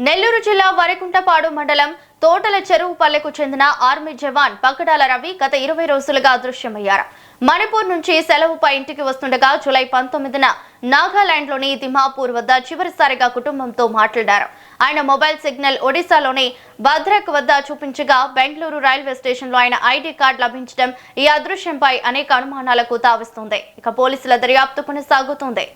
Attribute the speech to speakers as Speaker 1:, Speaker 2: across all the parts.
Speaker 1: నెల్లూరు జిల్లా వరికుంటపాడు మండలం తోటల చెరువుపల్లెకు చెందిన ఆర్మీ జవాన్ పక్కడాల రవి గత 20 రోజులుగా అదృశ్యమయ్యారు. మణిపూర్ నుంచి సెలవుపై ఇంటికి వస్తుండగా జూలై 19న నాగాలాండ్లోని దిమాపూర్ వద్ద చివరిసారిగా కుటుంబంతో మాట్లాడారు. ఆయన మొబైల్ సిగ్నల్ ఒడిశాలోని భద్రక్ వద్ద చూపించగా బెంగళూరు రైల్వే స్టేషన్లో ఆయన ఐడి కార్డు లభించడం ఈ అదృశ్యంపై అనేక అనుమానాలకు తావిస్తుంది. ఇక పోలీసుల దర్యాప్తు కొనసాగుతుంది.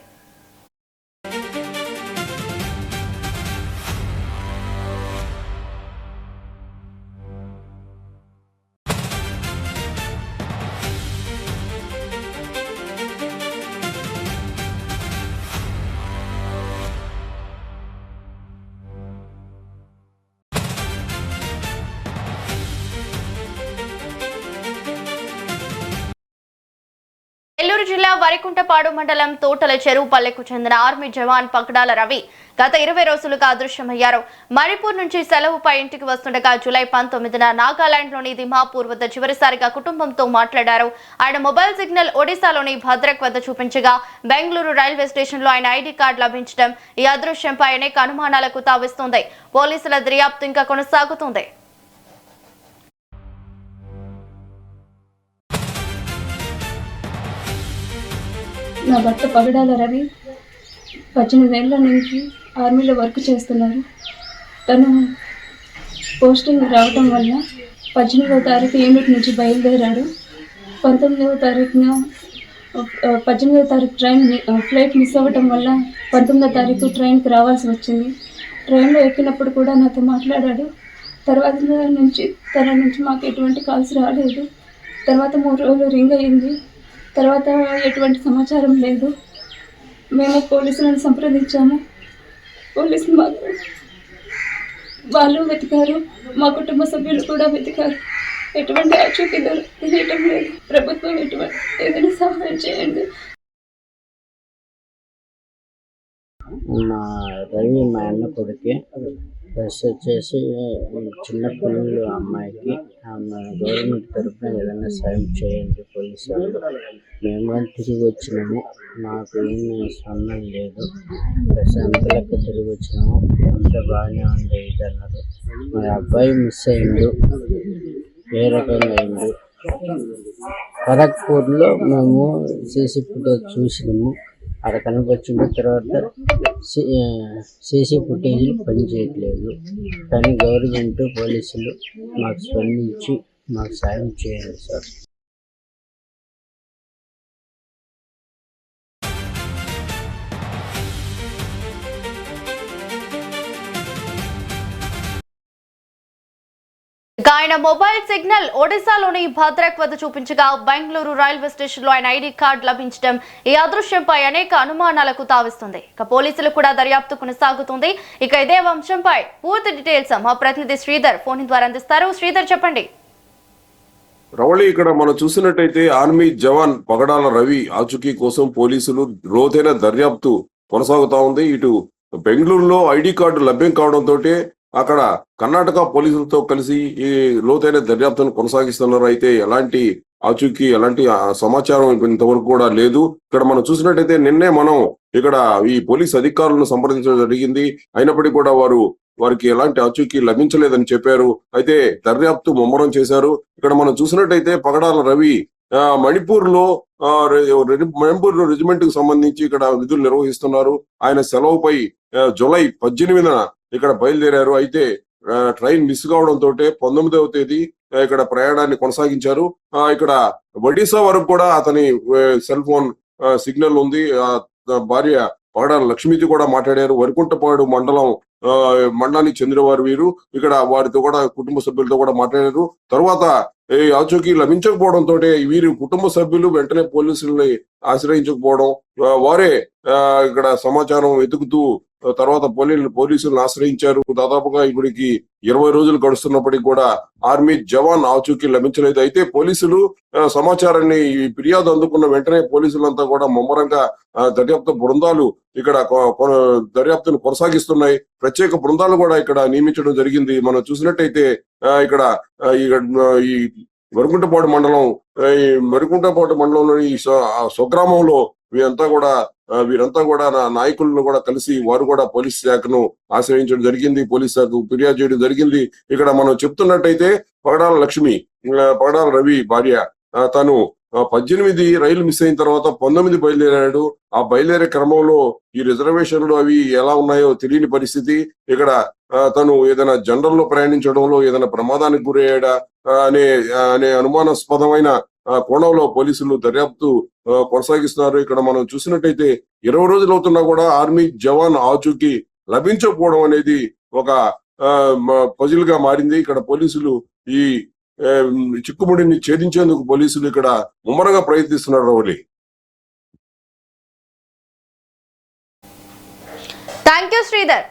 Speaker 1: నెల్లూరు జిల్లా వరికుంటపాడు మండలం తోటల చెరువుపల్లెకు చెందిన ఆర్మీ జవాన్ పక్కడాల రవి గత 20 రోజులుగా అదృశ్యమయ్యారు. మణిపూర్ నుంచి సెలవుపై ఇంటికి వస్తుండగా జూలై 19న నాగాలాండ్లోని దిమాపూర్ వద్ద చివరిసారిగా కుటుంబంతో మాట్లాడారు. ఆయన మొబైల్ సిగ్నల్ ఒడిశాలోని భద్రక్ వద్ద చూపించగా బెంగళూరు రైల్వే స్టేషన్లో ఆయన ఐడి కార్డు లభించడం ఈ అదృశ్యంపై అనేక అనుమానాలకు తావిస్తుంది. పోలీసుల దర్యాప్తు ఇంకా కొనసాగుతుంది.
Speaker 2: నా భర్త పగడాల రవి 18 ఏళ్ల నుంచి ఆర్మీలో వర్క్ చేస్తున్నారు. తను పోస్టింగ్ రావటం వల్ల 18వ తారీఖు యూనిట్ నుంచి బయలుదేరాడు. 19వ తారీఖున 18వ తారీఖు ఫ్లైట్ మిస్ అవ్వటం వల్ల 19వ తారీఖు ట్రైన్కి రావాల్సి వచ్చింది. ట్రైన్లో ఎక్కినప్పుడు కూడా నాతో మాట్లాడాడు. తర్వాత నుంచి తన నుంచి మాకు ఎటువంటి కాల్స్ రాలేదు. తర్వాత 3 రోజులు రింగ్ అయింది. తర్వాత ఎటువంటి సమాచారం లేదు. మేము పోలీసులను సంప్రదించాము. పోలీసులు వాళ్ళు వెతికారు, మా కుటుంబ సభ్యులు కూడా వెతికారు. ఎటువంటి ఆచూకీ తెలియటం లేదు. ప్రభుత్వం ఏదైనా సహాయం చేయండి.
Speaker 3: మా రవి మా అన్న కొడుకే. ప్లస్ వచ్చేసి చిన్న పిల్లలు అమ్మాయికి గవర్నమెంట్ తరఫున ఏదైనా సాయం చేయండి పోలీసు వాళ్ళు. మేము కానీ తిరిగి వచ్చినాము, మాకు ఏమీ స్పందన లేదు. ప్లస్ అంత లెక్క తిరిగి వచ్చినాము, అంత బాగానే ఉంది అన్నారు. మా అబ్బాయి మిస్ అయిండు, ఏ రకంగా అయిండు. ఖరగ్పూర్లో మేము సీసీ ఫుటేజ్ చూసినాము, అక్కడ కనిపించిన తర్వాత సీసీ ఫుటేజీలు పనిచేయట్లేదు. కానీ గవర్నమెంట్ పోలీసులు మాకు స్పందించి మాకు సాయం చేయండి సార్.
Speaker 1: ఆయన మొబైల్ సిగ్నల్ ఒడిశాలోని భద్రక్ వద్ద చూపించగా బెంగళూరు రైల్వే స్టేషన్లో ఆయన ఐడి కార్డు లభించడం ఈ అదృశ్యంపై అనేక అనుమానాలకు తావిస్తుంది. ఇక పోలీసులు కూడా దర్యాప్తు కొనసాగుతుంది. ఇక ఇదే అంశంపై పూర్తి డీటెయిల్స్ మా ప్రతినిధి శ్రీధర్ ఫోన్ ద్వారా అందిస్తారు. శ్రీధర్, చెప్పండి.
Speaker 4: రవళి, ఇక్కడ మనం చూసినట్టయితే ఆర్మీ జవాన్ పగడాల రవి ఆచూకీ కోసం పోలీసులు లోతైన దర్యాప్తు కొనసాగుతా ఉంది. ఇటు బెంగళూరులో ఐడి కార్డు లభ్యం కావడంతో అక్కడ కర్ణాటక పోలీసులతో కలిసి ఈ లోతైన దర్యాప్తును కొనసాగిస్తున్నారు. అయితే ఎలాంటి ఆచూకీ ఎలాంటి సమాచారం ఇంతవరకు కూడా లేదు. ఇక్కడ మనం చూసినట్టయితే నిన్నే మనం ఇక్కడ ఈ పోలీస్ అధికారులను సంప్రదించడం జరిగింది. అయినప్పటికీ కూడా వారికి ఎలాంటి ఆచూకీ లభించలేదని చెప్పారు. అయితే దర్యాప్తు ముమ్మరం చేశారు. ఇక్కడ మనం చూసినట్టయితే పగడాల రవి మణిపూర్ రెజిమెంట్ కు సంబంధించి ఇక్కడ విధులు నిర్వహిస్తున్నారు. ఆయన సెలవుపై జూలై 18న ఇక్కడ బయలుదేరారు. అయితే ట్రైన్ మిస్ కావడంతో 19వ తేదీ ఇక్కడ ప్రయాణాన్ని కొనసాగించారు. ఇక్కడ ఒడిశా వరకు కూడా అతని సెల్ ఫోన్ సిగ్నల్ ఉంది. భార్య పగడాల లక్ష్మితో కూడా మాట్లాడారు. వరికుంటపాడు మండలానికి చెందినవారు వీరు. ఇక్కడ వారితో కూడా కుటుంబ సభ్యులతో కూడా మాట్లాడారు. తర్వాత ఈ ఆచూకీ లభించకపోవడంతో వీరి కుటుంబ సభ్యులు వెంటనే పోలీసుల్ని ఆశ్రయించకపోవడం, వారే ఇక్కడ సమాచారం వెతుకుతూ తర్వాత పోలీసులను ఆశ్రయించారు. దాదాపుగా ఇప్పటికి 20 రోజులు గడుస్తున్నప్పటికీ కూడా ఆర్మీ జవాన్ ఆచూకీ లభించలేదు. అయితే పోలీసులు సమాచారాన్ని ఫిర్యాదు అందుకున్న వెంటనే పోలీసులంతా కూడా ముమ్మరంగా దర్యాప్తు బృందాలు ఇక్కడ దర్యాప్తును కొనసాగిస్తున్నాయి. ప్రత్యేక బృందాలు కూడా ఇక్కడ నియమించడం జరిగింది. మనం చూసినట్టయితే ఇక్కడ ఈ మరికుంటపాడు మండలంలోని స్వగ్రామంలో వీరంతా కూడా నా నాయకులను కూడా కలిసి వారు కూడా పోలీస్ శాఖను ఆశ్రయించడం జరిగింది, పోలీస్ శాఖకు ఫిర్యాదు చేయడం జరిగింది. ఇక్కడ మనం చెప్తున్నట్టయితే పగడాల లక్ష్మి, పగడాల రవి భార్య, తను 18 రైలు మిస్ అయిన తర్వాత 19 బయలుదేరాడు. ఆ బయలుదేరే క్రమంలో ఈ రిజర్వేషన్లు అవి ఎలా ఉన్నాయో తెలియని పరిస్థితి. ఇక్కడ తను ఏదైనా జనరల్ లో ప్రయాణించడంలో ఏదైనా ప్రమాదానికి గురయ్యాడా అనే అనుమానాస్పదమైన కోణంలో పోలీసులు దర్యాప్తు కొనసాగిస్తున్నారు. ఇక్కడ మనం చూసినట్టయితే 20 రోజులు అవుతున్నా కూడా ఆర్మీ జవాన్ ఆచూకీ లభించకపోవడం అనేది ఒక పజిల్ గా మారింది. ఇక్కడ పోలీసులు ఈ చిక్కుముడిని ఛేదించేందుకు పోలీసులు ఇక్కడ ముమ్మరంగా ప్రయత్నిస్తున్నారు. రౌలి,
Speaker 1: థ్యాంక్ యూ శ్రీధర్.